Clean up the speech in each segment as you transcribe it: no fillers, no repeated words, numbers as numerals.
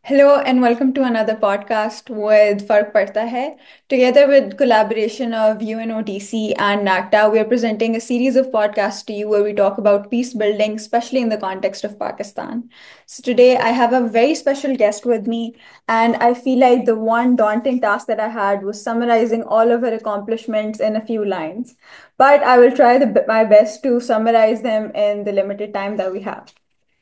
Hello and welcome to another podcast with Fark Parta Hai. Together with collaboration of UNODC and NACTA, we are presenting a series of podcasts to you where we talk about peace building, especially in the context of Pakistan. So today I have a very special guest with me, and I feel like the one daunting task that I had was summarizing all of her accomplishments in a few lines. But I will try my best to summarize them in the limited time that we have.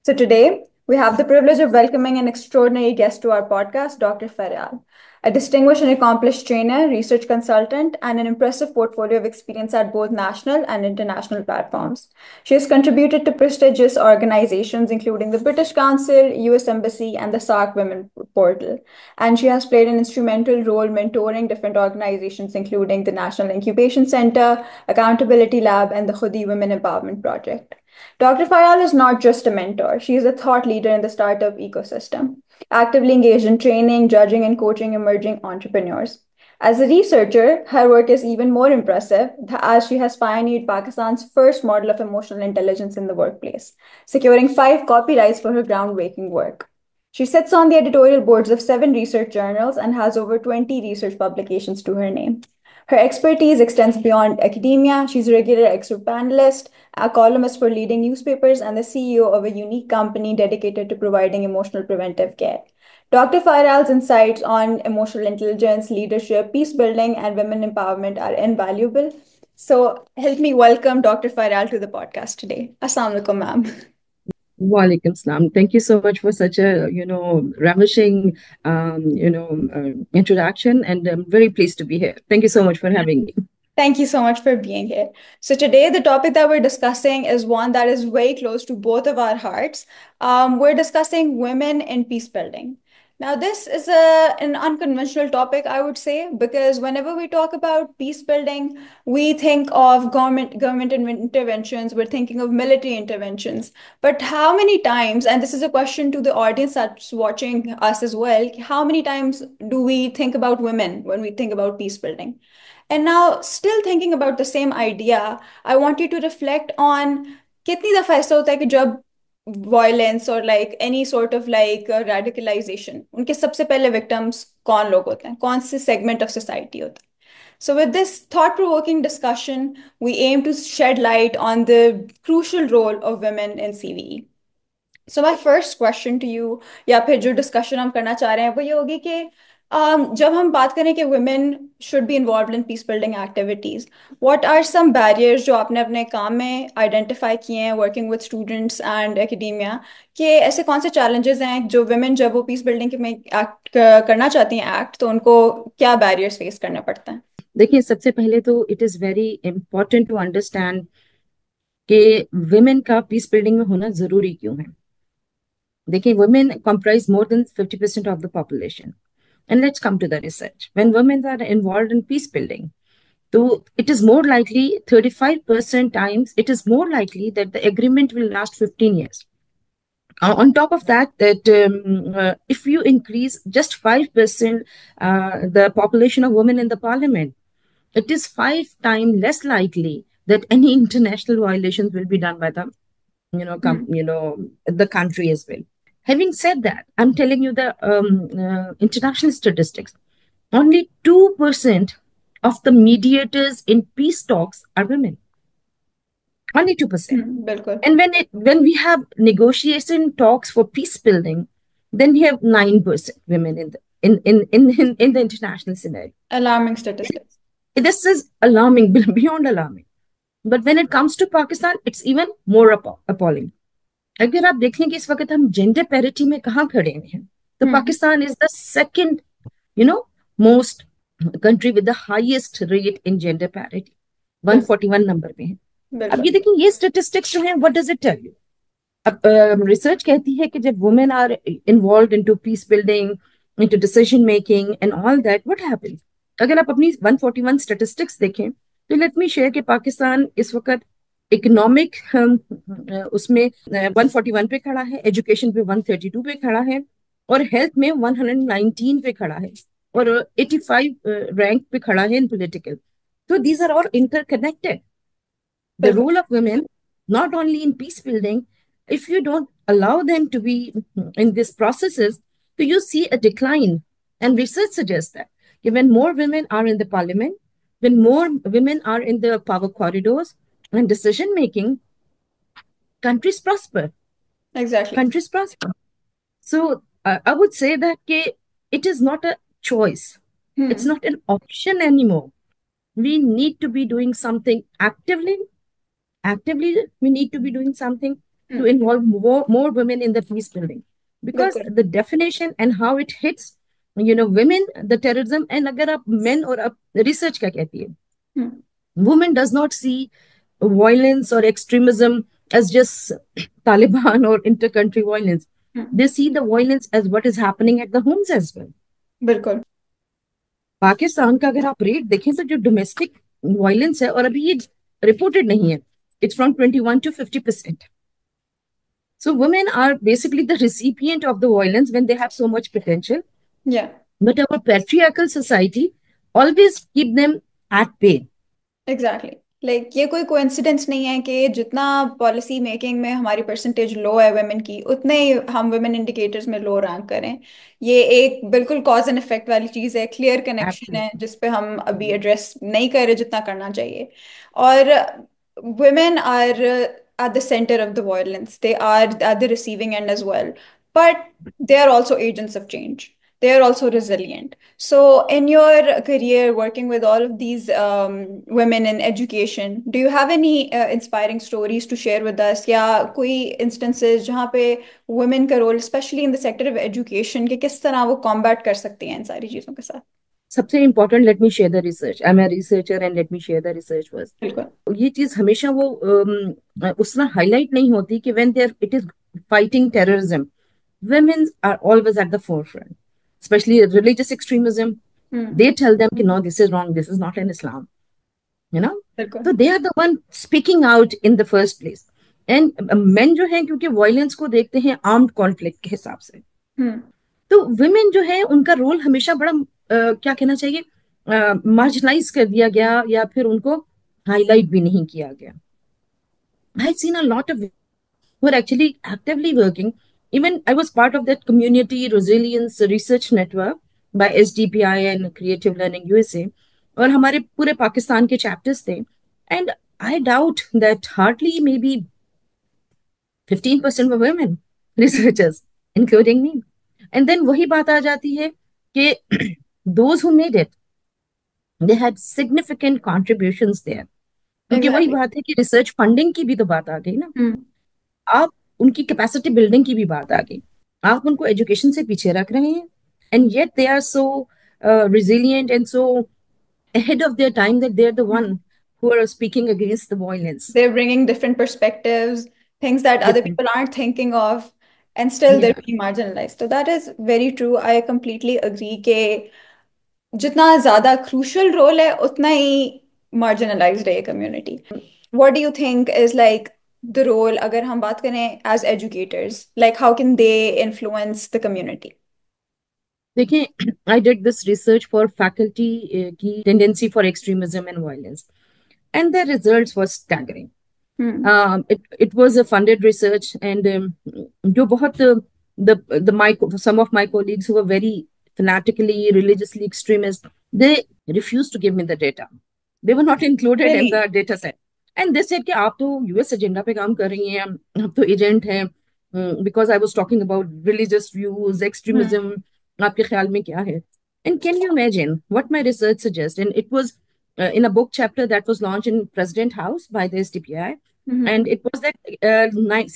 So today, we have the privilege of welcoming an extraordinary guest to our podcast, Dr. Faryal, a distinguished and accomplished trainer, research consultant, and an impressive portfolio of experience at both national and international platforms. She has contributed to prestigious organizations including the British Council, US Embassy, and the SARC Women Portal. And she has played an instrumental role mentoring different organizations, including the National Incubation Center, Accountability Lab, and the Khudi Women Empowerment Project. Dr. Fayal is not just a mentor, she is a thought leader in the startup ecosystem, actively engaged in training, judging, and coaching emerging entrepreneurs. As a researcher, her work is even more impressive as she has pioneered Pakistan's first model of emotional intelligence in the workplace, securing 5 copyrights for her groundbreaking work. She sits on the editorial boards of 7 research journals and has over 20 research publications to her name. Her expertise extends beyond academia. She's a regular expert panelist, a columnist for leading newspapers, and the CEO of a unique company dedicated to providing emotional preventive care. Dr. Fairal's insights on emotional intelligence, leadership, peace building, and women empowerment are invaluable. So, help me welcome Dr. Fairal to the podcast today. Assalamu alaikum, ma'am. Walaikum salam. Thank you so much for such a, ravishing, introduction, and I'm very pleased to be here. Thank you so much for having me. Thank you so much for being here. So, today, the topic that we're discussing is one that is very close to both of our hearts. We're discussing women in peace building. Now, this is an unconventional topic, I would say, because whenever we talk about peace building, we think of government interventions, we're thinking of military interventions. But how many times, and this is a question to the audience that's watching us as well, how many times do we think about women when we think about peace building? And now, still thinking about the same idea, I want you to reflect on कितनी दफा ऐसा होता है कि जब violence or like any sort of like radicalization, उनके सबसे पहले victims कौन लोग होते हैं, कौन से segment of society होता है. So with this thought-provoking discussion, we aim to shed light on the crucial role of women in CVE. So my first question to you, या फिर जो discussion हम करना चाह रहे हैं वो ये होगी कि जब हम बात करें कि women should be involved in peace building activities, what are some barriers जो आपने अपने काम में identify किए हैं working with students and academia, कि ऐसे कौन से challenges हैं जो women जब वो peace building के में act करना चाहती हैं act, तो उनको क्या barriers face करना पड़ता है? देखिए, सबसे पहले तो it is very important to understand कि वुमेन का पीस बिल्डिंग में होना ज़रूरी क्यों है. देखिए, women comprise more than 50% of the population. And let's come to the research. When women are involved in peace building, so it is more likely, 35% times, it is more likely that the agreement will last 15 years. On top of that, if you increase just 5% the population of women in the parliament, it is 5 times less likely that any international violations will be done by the, Hmm. the country as well. Having said that, I'm telling you the international statistics. Only 2% of the mediators in peace talks are women. Only 2%. बिल्कुल. And when we have negotiation talks for peace building, then we have 9% women in the international scenario. Alarming statistics. This is alarming, beyond alarming. But when it comes to Pakistan, it's even more appalling. अगर आप देखें कि इस वक्त हम gender parity में कहाँ खड़े हुए हैं, तो Hmm. Pakistan is the second most country with the highest rate in gender parity. बिल्कुल. 141 नंबर पे है. अब बिल्कुल. ये देखिए, ये स्टेटिस्टिक्स जो है, what does it tell you? अब रिसर्च कहती है कि जब women are involved into peace building, into decision making and all that, what happens? अगर आप अपनी 141 स्टेटिस्टिक्स देखें, तो लेट मी शेयर कि पाकिस्तान इस वक्त इकोनॉमिक उसमें 141 पे खड़ा है, एजुकेशन पे 132 पे खड़ा है, और हेल्थ में 119 पे खड़ा है, और 85 रैंक पे खड़ा है इन पॉलिटिकल. तो these are all interconnected. The बिल्कुल. role of women, not only in peace building, if you don't allow them to be in these processes, So you see a decline, and research suggests that when more women are in the parliament, when more women are in the power corridors and decision making, countries prosper. Exactly. Countries prosper. So I would say that it is not a choice. It's Hmm. not an option anymore. We need to be doing something actively. Actively, we need to be doing something to Hmm. involve more women in the peace building, because बिल्कुल. the definition and how it hits, women, the terrorism, and agar आप men और आप research क्या कहती है, Hmm. women does not see violence or extremism as just Taliban or inter-country violence. Hmm. They see the violence as what is happening at the homes as well. बिल्कुल. पाकिस्तान का अगर आप रेट देखें तो जो डोमेस्टिक वायलेंस है, और अभी ये रिपोर्टेड नहीं है, it's from 21 to 50%. So women are basically the recipient of the violence when they have so much potential. Yeah. But our patriarchal society always keep them at bay. Exactly. Like ये कोई coincidence नहीं है कि जितना policy making में हमारी percentage लो है women की, उतने ही हम वुमेन इंडिकेटर्स में लो रैंक करें. ये एक बिल्कुल कॉज एंड इफेक्ट वाली चीज़ है, क्लियर कनेक्शन है Absolutely. जिस पे हम अभी एड्रेस नहीं कर रहे जितना करना चाहिए. और women are at the center of the violence. They are at the receiving end as well. But they are also agents of change. They are also resilient. So, in your career working with all of these women in education, do you have any inspiring stories to share with us? या कोई instances जहाँ पे women का role, especially in the sector of education, कि किस तरह वो combat कर सकती हैं इन सारी चीज़ों के साथ? सबसे important, let me share the research. I am a researcher and let me share the research first. बिल्कुल. ये चीज हमेशा वो उतना हाईलाइट नहीं होती कि when there it is fighting terrorism, women are always at the forefront, especially religious extremism. Hmm. They tell them कि no, this is wrong, this is not in Islam, you know. बिल्कुल. So they are the one speaking out in the first place. And men जो हैं, क्योंकि violence को देखते हैं armed conflict के हिसाब से, हम्म. तो वुमेन जो है उनका रोल हमेशा बड़ा क्या कहना चाहिए, मार्जिनलाइज कर दिया गया, या फिर उनको हाईलाइट भी नहीं किया गया. I've seen a lot of who are actually actively working. Even I was part of that community resilience research network by SDPI and Creative Learning USA. और हमारे पूरे पाकिस्तान के चैप्टर्स थे. And I doubt that hardly maybe 15% were women researchers, including me. And then वही बात आ जाती है कि those who made it, they had significant contributions there. क्योंकि वही एग्जैक्टली. बात है कि रिसर्च फंडिंग की भी तो बात आ गई ना. हम्म. आप उनकी कैपेसिटी बिल्डिंग की भी बात आ गई. आप उनको एजुकेशन से पीछे रख रहे हैं, and yet they are so resilient and so ahead of their time that they're the one who are speaking against the violence. They're bringing different perspectives, things that other Different. people aren't thinking of, and still they're Yeah. being marginalized. So that is very true. I completely agree कि जितना ज्यादा crucial role है उतना ही marginalized है ये community. What do you think is like the role, अगर हम बात करें as educators, like how can they influence the community? देखिए, I did this research for faculty की tendency for extremism and violence, and the results were staggering. Hmm. It was a funded research, and जो बहुत the my some of my colleagues who were very fanatically religiously extremist, they refused to give me the data. They were not included in the Really? data set, and they said कि आप तो US agenda पे काम कर रही हैं, आप तो एजेंट हैं. Because I was talking about religious views, Hmm. extremism, आपके ख्याल में क्या है? And can you imagine what my research suggests? And it was in a book chapter that was launched in President House by the SDPI, Hmm. and it was that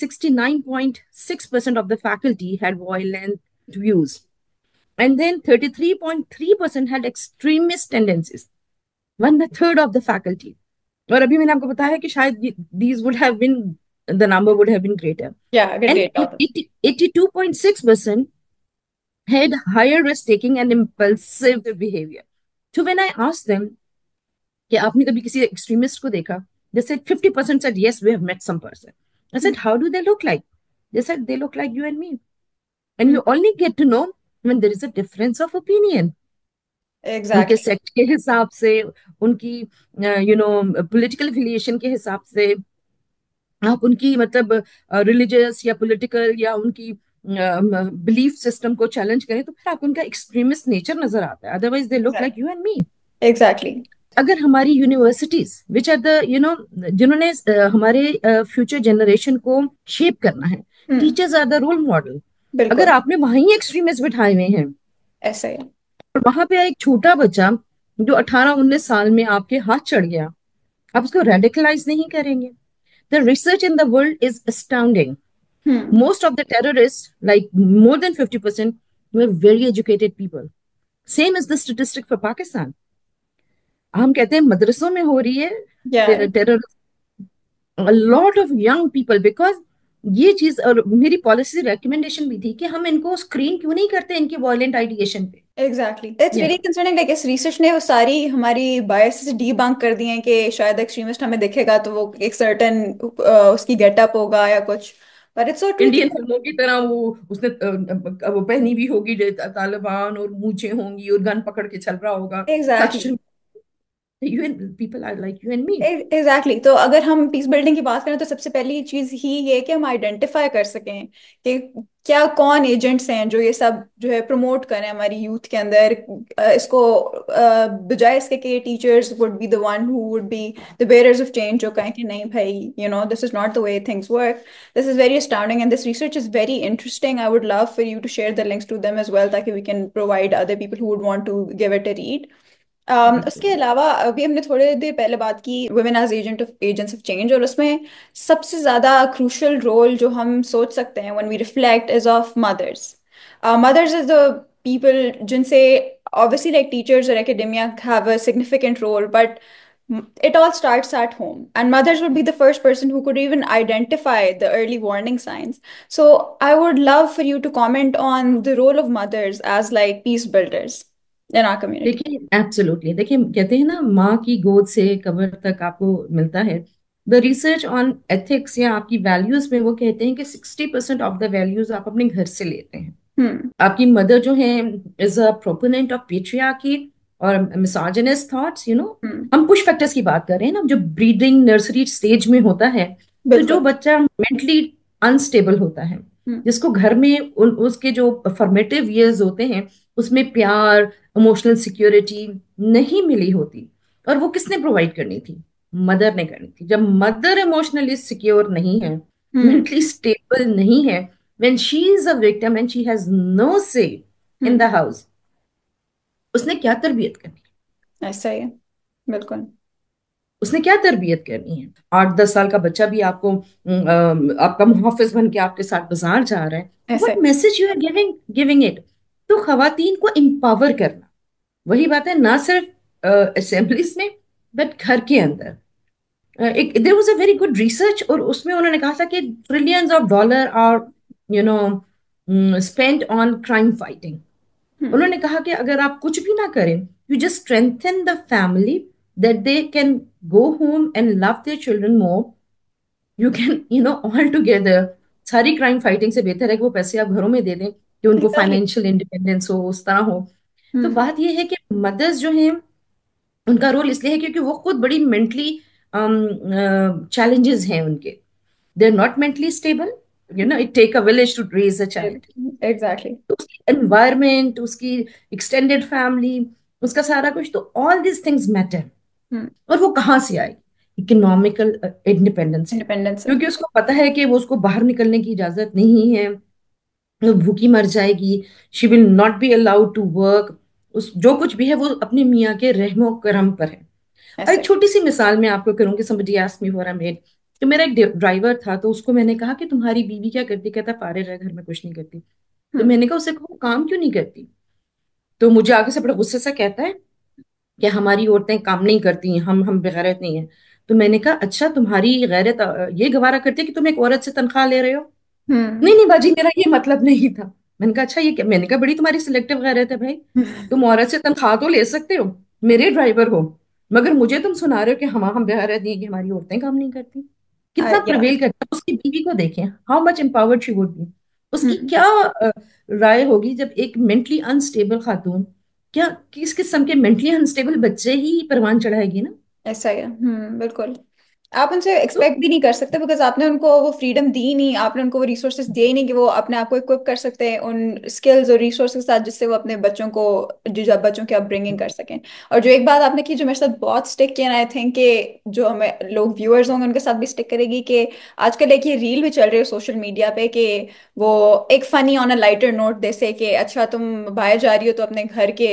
69.6% of the faculty had violent views, and then 33.3% had extremist tendencies. One the third of the faculty. और अभी मैंने आपको बताया कि शायद these would have been, the number would have been greater. Yeah, अगर And data होता. 82.6% had higher risk taking and impulsive behavior. So when I asked them कि आपने कभी किसी एक्सट्रीमिस्ट को देखा, they said 50% said yes, we have met some person. I said, how do they look like? They said they look like you and me. And Hmm. you only get to know when there is a difference of opinion. उनके Exactly. Sect के हिसाब से, उनकी political affiliation के हिसाब से, आप उनकी मतलब रिलीजियस या पॉलिटिकल या उनकी बिलीफ सिस्टम को चैलेंज करें, तो फिर आपको उनका एक्सट्रीमिस्ट नेचर नजर आता है, otherwise they look like you and me. Exactly. अगर हमारी यूनिवर्सिटीज विच आर द जिन्होंने हमारे फ्यूचर जनरेशन को शेप करना है, hmm. Teachers are the role model. अगर बिल्कुल। आपने वहीं एक्सट्रीमिस्ट बिठाए हुए हैं, ऐसा ही। और वहां पे एक छोटा बच्चा जो 18-19 साल में आपके हाथ चढ़ गया, आप उसको रेडिकलाइज नहीं करेंगे? The research in the world is astounding. Hmm. Most of the terrorists, like more than 50%, were very educated people. Same is the statistic for Pakistan. हम कहते हैं मदरसों में हो रही है या terror, a lot of young people, because ये चीज, और मेरी पॉलिसी रिकमेंडेशन भी थी कि हम इनको स्क्रीन क्यों नहीं करते इनके वायलेंट आइडिएशन पे। Exactly, it's you very no concerning. Like इस रिसर्च ने वो सारी हमारी बायसेस डीबंक कर दी हैं कि शायद एक्सट्रीमिस्ट हमें दिखेगा तो वो एक सर्टन उसकी गेटअप होगा या कुछ। पर इट्स सो ट्रिकी। इंडियन फिल्मों की तरह वो उसने वो पहनी भी होगी तालिबान, और मूछें होंगी और गन पकड़ के चल रहा होगा exactly. Action. You and people are like you and me. Exactly. तो अगर हम पीस बिल्डिंग की बात करें तो सबसे पहली चीज ही ये कि हम आइडेंटिफाई कर सकें कि क्या कौन एजेंट्स हैं जो ये सब जो है प्रमोट करें हमारी यूथ के अंदर। इसको बजाय इसके कि teachers would be the one who would be the bearers of change, जो कहें कि नहीं भाई, this is not the way things work. This is very astounding and this research is very interesting. I would love for you to share the links to them as well, ताकि we can provide other people who would want to give it a read. उसके बिल्कुल। अलावा अभी हमने थोड़ी देर पहले बात की women as agents of change, और उसमें सबसे ज्यादा क्रूशल रोल जो हम सोच सकते हैं when we reflect is of mothers. Mothers is the people जिनसे obviously like teachers or academia have a significant role, but it all starts at home, and mothers would be the first person who could even identify the early warning signs. So I would love for you to comment on the role of mothers as like peace builders in our community. देखिए absolutely, देखिए कहते हैं ना, माँ की गोद से कब्र तक आपको मिलता है। द रिसर्च ऑन एथिक्स या आपकी वैल्यूज में वो कहते हैं कि 60% ऑफ द वैल्यूज आप अपने घर से लेते हैं। Hmm. आपकी मदर जो है is a proponent of patriarchy और मिसोजिनिस्ट थॉट्स, Hmm. हम पुश फैक्टर्स की बात कर रहे हैं ना, जो ब्रीडिंग नर्सरी स्टेज में होता है। तो जो बिल्कुल। बच्चा मेंटली अनस्टेबल होता है, हम्म। जिसको घर में उसके जो फॉर्मेटिव इयर्स होते हैं उसमें प्यार, इमोशनल सिक्योरिटी नहीं मिली होती, और वो किसने प्रोवाइड करनी थी? मदर ने करनी थी। जब मदर इमोशनली सिक्योर नहीं है, हम्म। मेंटली स्टेबल नहीं है, when she is a victim and she has no say in hmm. the house, उसने क्या तरबियत करनी है? ऐसा ही है। बिल्कुल। उसने क्या तरबियत करनी है? 8-10 साल का बच्चा भी आपको आपका मुहाफिज बन के आपके साथ बाजार जा रहा है, ऐसा व्हाट ही। Message you are giving giving it? तो खवातीन को एम्पावर करना, वही बात है, ना सिर्फ असेंबलीज में बट घर के अंदर। एक there was a very good research, और उसमें उन्होंने कहा था कि trillions of dollar are you know spent on crime fighting. Hmm. उन्होंने कहा कि अगर आप कुछ भी ना करें, you just strengthen the family, that they can go home and love their children more, you can all together. सारी क्राइम फाइटिंग से बेहतर है कि वो पैसे आप घरों में दे दें, कि उनको एग्जैक्टली। फाइनेंशियल इंडिपेंडेंस हो, उस तरह हो। तो हम्म। बात यह है कि मदर्स जो हैं, उनका रोल इसलिए है क्योंकि वो खुद बड़ी मेंटली चैलेंजेस हैं उनके। They are not mentally stable, it take a village to raise a child. Exactly. तो उसकी एनवायरमेंट, उसकी एक्सटेंडेड फैमिली, उसका सारा कुछ, तो ऑल दिस थिंग्स मैटर। हम्म। और वो कहाँ से आएगी? इकोनॉमिकल इंडिपेंडेंस है, इंडिपेंडेंस है। क्योंकि उसको पता है कि वो उसको बाहर निकलने की इजाजत नहीं है, वो भूखी मर जाएगी। She will not be allowed to work. उस जो कुछ भी है वो अपने मियाँ के रहमो करम पर है। और ऐसा एक ही। छोटी सी मिसाल मैं आपको करूंगी, somebody asked me what I made. तो मेरा एक ड्राइवर था, तो उसको मैंने कहा कि तुम्हारी बीवी क्या करती? कहता फारिग है, घर में कुछ नहीं करती। तो हम्म। मैंने कहा, उससे कहो काम क्यों नहीं करती? तो मुझे आगे से बड़ा गुस्से से कहता है कि हमारी औरतें काम नहीं करती, हम बेगैरत नहीं है। तो मैंने कहा, अच्छा तुम्हारी गैरत ये गवारा करती है कि तुम एक औरत से तनख्वाह ले रहे हो? नहीं हम्म। नहीं बाजी, मेरा ये मतलब नहीं था। मैंने कहा, अच्छा ये क्या? मैंने कहा, बड़ी तुम्हारी सिलेक्टिव गैरत है भाई। तुम औरत से तनख्वाह तो ले सकते हो, मेरे ड्राइवर हो, मगर मुझे तुम सुना रहे हो कि हम बेगैरत नहीं है, कि हमारी औरतें काम नहीं करती। कितना या। प्रिवेल करता है? उसकी बीवी को देखें, how much empowered she would be. उसकी हम्म। क्या राय होगी जब एक मेंटली अनस्टेबल खातून, क्या किस किस्म के मेंटली अनस्टेबल बच्चे ही परवान चढ़ाएगी ना। ऐसा ही है। बिल्कुल। आप उनसे तो एक्सपेक्ट भी नहीं कर सकते, बिकॉज आपने उनको वो फ्रीडम दी नहीं, आपने उनको वो रिसोर्सेज दिए ही नहीं कि वो अपने आप को इक्विप कर सकते हैं उन स्किल्स और रिसोर्सेज के साथ, जिससे वो अपने बच्चों को, जो जो बच्चों की अपब्रिंगिंग कर सकें। और जो एक बात आपने की जो मेरे साथ बहुत स्टिक किया, आई थिंक कि जो हमें लोग व्यूअर्स होंगे उनके साथ भी स्टिक करेगी, कि आजकल एक ये रील भी चल रही है सोशल मीडिया पे कि वो एक funny on a lighter note जैसे कि अच्छा तुम बाहर जा रही हो तो अपने घर के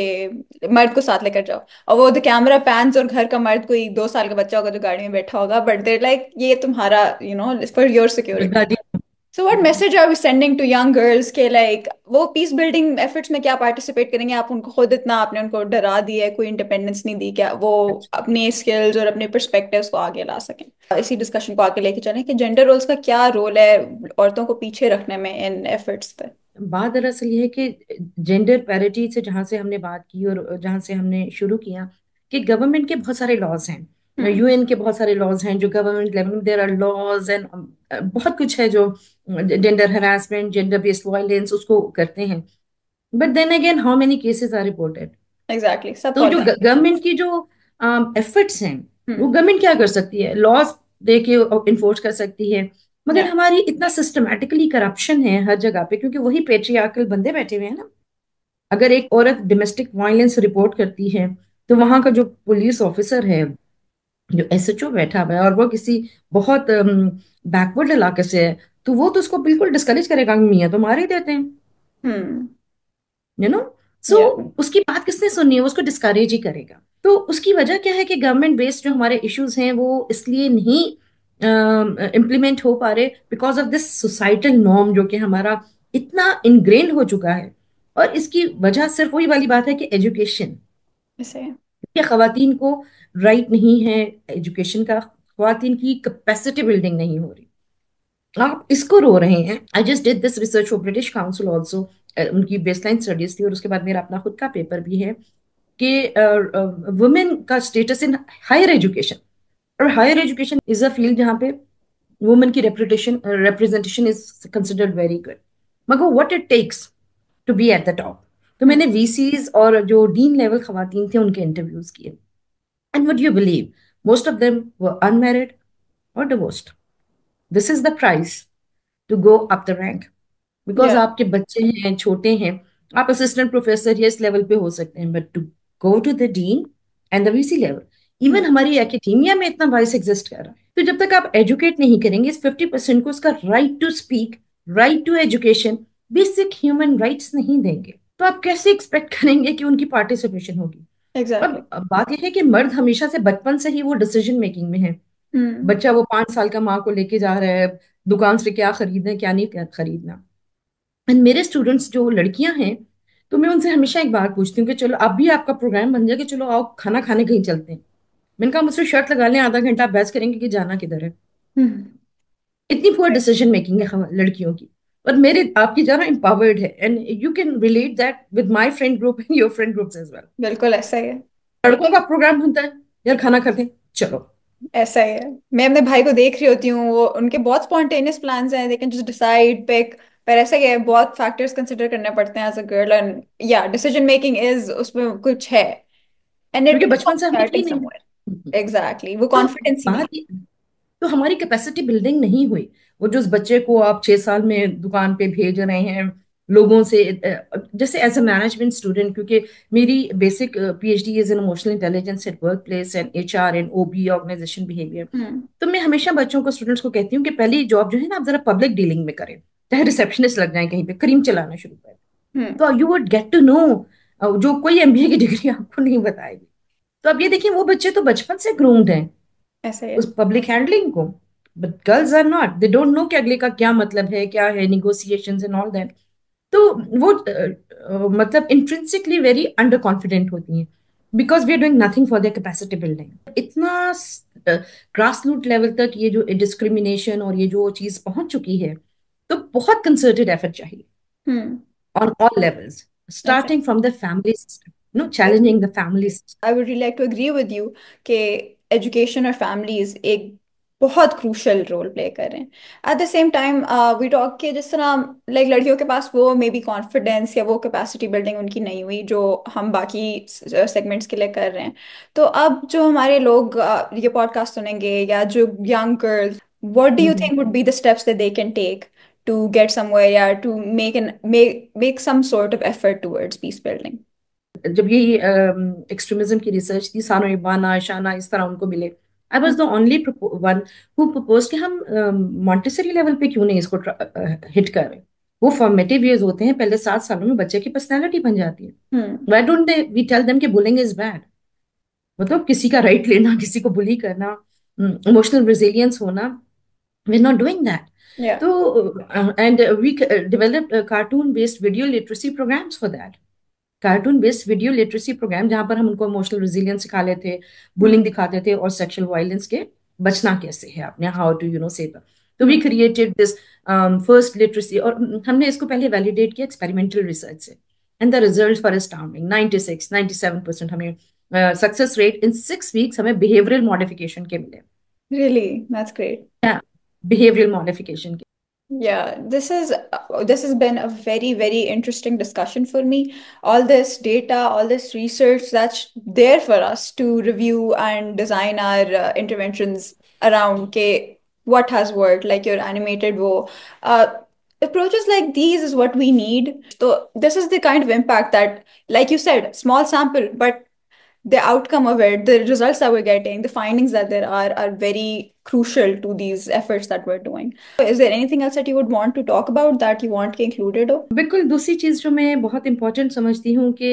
मर्द को साथ लेकर जाओ, और वो द कैमरा पैन्स और घर का मर्द कोई 2 साल का बच्चा होगा जो गाड़ी में बैठा होगा, बट देर लाइक ये तुम्हारा फॉर योर सिक्योरिटी। गाड़ी। So what message are we sending to young girls के लाइक वो पीस बिल्डिंग एफर्ट्स में क्या पार्टिसिपेट करेंगे? आप उनको खुद इतना आपने उनको डरा दिया है, कोई इंडिपेंडेंस नहीं दी, क्या वो अपने स्किल्स और अपने पर्सपेक्टिव्स को आगे ला सकें? इसी डिस्कशन को आगे लेके चलें कि जेंडर रोल्स का क्या रोल है औरतों को पीछे रखने में इन एफर्ट्स पे। बात दरअसल ये है कि जेंडर पैरिटी से जहाँ से हमने बात की और जहाँ से हमने शुरू किया, कि गवर्नमेंट के बहुत सारे लॉज हैं, हम्म। यूएन के बहुत सारे लॉज हैं जो गवर्नमेंट लेवल में, देयर आर लॉज एंड बहुत कुछ है जो gender harassment, gender based violence उसको करते हैं। But then again, how many cases are reported? Exactly, सब तो जो पॉलिटिक्स। गवर्नमेंट की जो एफर्ट्स हैं, वो हम्म। गवर्नमेंट क्या कर सकती है? लॉज दे के इन्फोर्स कर सकती है। मगर या। हमारी इतना सिस्टमैटिकली करप्शन है हर जगह पे, क्योंकि वही पेट्रियार्कल बंदे बैठे हुए हैं ना। अगर एक औरत डोमेस्टिक वायलेंस रिपोर्ट करती है, तो वहां का जो पुलिस ऑफिसर है, जो एसएचओ बैठा हुआ है, और वो किसी बहुत बैकवर्ड इलाके से है, तो वो तो उसको बिल्कुल डिस्करेज करेगा, मियाँ तो मार ही देते हैं, हम्म। You know. सो या। उसकी बात किसने सुननी है? वो उसको डिस्करेज ही करेगा। तो उसकी वजह क्या है कि गवर्नमेंट बेस्ड जो हमारे इश्यूज हैं वो इसलिए नहीं इम्प्लीमेंट हो पा रहे, because of this societal norm जो कि हमारा इतना इनग्रेन्ड हो चुका है। और इसकी वजह सिर्फ वही वाली बात है कि एजुकेशन, ऐसे। कि खवातीन को राइट नहीं है एजुकेशन का, खवातीन की कैपेसिटी बिल्डिंग नहीं हो रही। आप इसको रो रहे हैं। I just did this research for British council also, उनकी बेसलाइन स्टडीज थी, और उसके बाद मेरा अपना खुद का पेपर भी है कि वुमेन का स्टेटस इन हायर एजुकेशन। और higher education is a field जहाँ पे वुमेन की representation is considered very good. मगर what it takes to be at the top? तो हम्म। मैंने वीसीज और जो डीन लेवल खवातीन थे उनके इंटरव्यूज किए, and would you believe, most of them were unmarried और divorced. This is the price to go up the rank. Because yeah. आपके बच्चे हैं, छोटे हैं, आप असिस्टेंट प्रोफेसर या इस लेवल पे हो सकते हैं, but to go to the dean and the VC level, even हमारी एकेडेमिया में इतना वाइस एग्जिस्ट कर रहा है। तो जब तक आप एजुकेट नहीं करेंगे इस 50% को, उसका right to speak, right to education, basic human rights नहीं देंगे, तो आप कैसे एक्सपेक्ट करेंगे कि उनकी पार्टिसिपेशन होगी? एग्जैक्टली। अब बात यह है कि मर्द हमेशा से बचपन से ही वो डिसीजन मेकिंग में है। हम्म। बच्चा वो 5 साल का माँ को लेके जा रहा है दुकान से, क्या खरीदना है क्या नहीं खरीदना। एंड मेरे स्टूडेंट्स जो लड़कियां हैं, तो मैं उनसे हमेशा एक बात पूछती हूँ कि चलो अब भी आपका प्रोग्राम बन जाए कि चलो आओ खाना खाने कहीं चलते हैं। मैंने कहा मुझसे शर्त लगा लें, आधा घंटा आप बहस करेंगे कि जाना किधर है। हम्म। इतनी पुअर डिसीजन मेकिंग है लड़कियों की। और मेरे आपकी जाना एम्पावर्ड है, and you can relate that with my friend group and your friend groups as well. बिल्कुल ऐसा ही है। लड़कों का प्रोग्राम बनता है, यार खाना खाते हैं चलो। ऐसा ही है। मैं अपने भाई को देख रही होती हूँ, वो उनके बहुत स्पॉन्टेनियस प्लान्स हैं, they can just decide pick, पर ऐसा ही है, बहुत फैक्टर्स कंसिडर करने पड़ते हैं एज अ गर्ल, एंड या डिसीजन मेकिंग इज उसमें कुछ है, एंड क्योंकि इट इज बचपन से हमने की स्टार्टिंग नहीं। समवेयर। एग्जैक्टली, वो तो कॉन्फिडेंस ही नहीं। बात तो हमारी कैपेसिटी बिल्डिंग नहीं हुई। वो जो उस बच्चे को आप 6 साल में दुकान पे भेज रहे हैं लोगों से, जैसे एज अ मैनेजमेंट स्टूडेंट, क्योंकि मेरी basic PhD is in emotional intelligence at work place and HR and OB, organisation behaviour. Hmm. तो मैं हमेशा बच्चों को, स्टूडेंट्स को कहती हूँ कि पहली जॉब जो है ना, आप जरा पब्लिक डीलिंग में करें, चाहे रिसेप्शनिस्ट लग जाए कहीं पे, क्रीम चलाना शुरू करें, हम्म। तो you would get to know जो कोई एमबीए की डिग्री आपको नहीं बताएगी। तो अब ये देखिए, वो बच्चे तो बचपन से ग्रूम्ड हैं ऐसा ही है। उस पब्लिक हैंडलिंग को, but girls are not, they don't know कि अगले का क्या मतलब है, क्या है नेगोशिएशंस एंड ऑल दैट। तो वो मतलब इंट्रिंसिकली वेरी अंडर कॉन्फिडेंट होती हैं, because we are doing nothing for their capacity building. इतना ग्रास रूट लेवल तक ये जो डिस्क्रिमिनेशन और ये जो चीज पहुंच चुकी है, तो बहुत कंसर्टेड एफर्ट चाहिए हम्म। on all levels, ऐसा starting from the family system, है। challenging the family system. I would really like to agree with you कि एजुकेशन और फैमिलीज एक बहुत क्रूशल रोल प्ले कर रहे हैं। At the same time we talk के जिस तरह लाइक लड़कियों के पास वो मे बी कॉन्फिडेंस या वो कैपेसिटी बिल्डिंग उनकी नहीं हुई जो हम बाकी सेगमेंट्स के लिए कर रहे हैं। तो अब जो हमारे लोग ये पॉडकास्ट सुनेंगे या जो young girls, what do you hmm. Think would be the steps that they can take to get somewhere, yeah, to make some sort of effort towards peace building? जब ये एक्सट्रीमिज्म की रिसर्च थी, सानो इबाना, शाना, इस तरह उनको मिले, आई Hmm. Was the only one who propose कि हम मॉन्टेसरी लेवल पे क्यों नहीं इसको हिट कर रहे। वो फॉर्मेटिव ईयर्स होते हैं, पहले 7 सालों में बच्चे की पर्सनैलिटी बन जाती है। Hmm. Why don't they we tell them कि बुलिंग इज बैड, मतलब किसी का राइट लेना, किसी को बुली करना, इमोशनल रेजिलियंस होना, we are not doing that. Yeah. तो and we developed cartoon based video literacy programs for that, cartoon based video literacy program, जहां पर हम उनको इमोशनल रेजिलियंस सिखा लेते, Hmm. बुलिंग दिखाते थे और सेक्सुअल वायलेंस के बचना कैसे है आपने, हाउ टू से दैट। तो we Hmm. Created this first literacy, और हमने इसको पहले वैलिडेट किया एक्सपेरिमेंटल रिसर्च से, and the result for astounding 96-97% हमें सक्सेस रेट इन 6 वीक्स हमें बिहेवियरल मॉडिफिकेशन के मिले। Really? That's great. Behavioural modification के। Yeah, this has been a very, very interesting discussion for me. All this data, all this research that's there for us to review and design our interventions around ke, what has worked, like your animated wo. Uh, Approaches like these is what we need. So this is the kind of impact that, like you said, small sample, but the outcome of it, the results that we're getting, the findings that there are very crucial to these efforts that we're doing. Is there anything else that you would want to talk about that you want included? Ho? बिल्कुल, दूसरी चीज जो मैं बहुत important समझती हूँ कि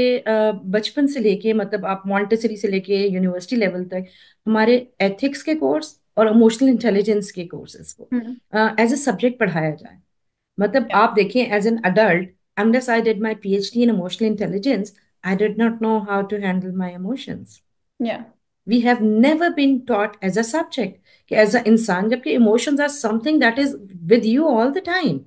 बचपन से लेके, मतलब आप मॉन्टेसरी से लेके यूनिवर्सिटी लेवल तक हमारे एथिक्स के कोर्स और इमोशनल इंटेलिजेंस के कोर्सेज को Hmm. एज ए सब्जेक्ट पढ़ाया जाए। मतलब Yeah, आप देखें, as an adult, unless I did my PhD in emotional intelligence, I did not know how to handle my emotions. yeah, we have never been taught as a subject कि as a इंसान, जबकि emotions are something that is with you all the time.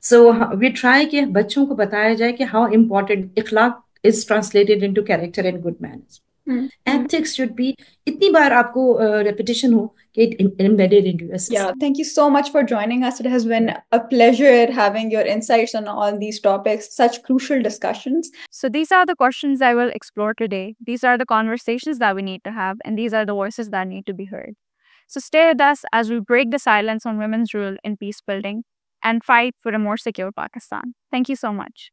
So we try कि बच्चों को बताया जाए कि how important Ikhlaq is translated into character and good manners. hmm. Ethics should be, इतनी बार आपको रेपिटेशन हो कि it embedded into your Yeah. System. Thank you so much for joining us. It has been a pleasure having your insights on all these topics, such crucial discussions. So, these are the questions I will explore today. These are the conversations that we need to have, and these are the voices that need to be heard. So, stay with us as we break the silence on women's role in peace building and fight for a more secure Pakistan. Thank you so much.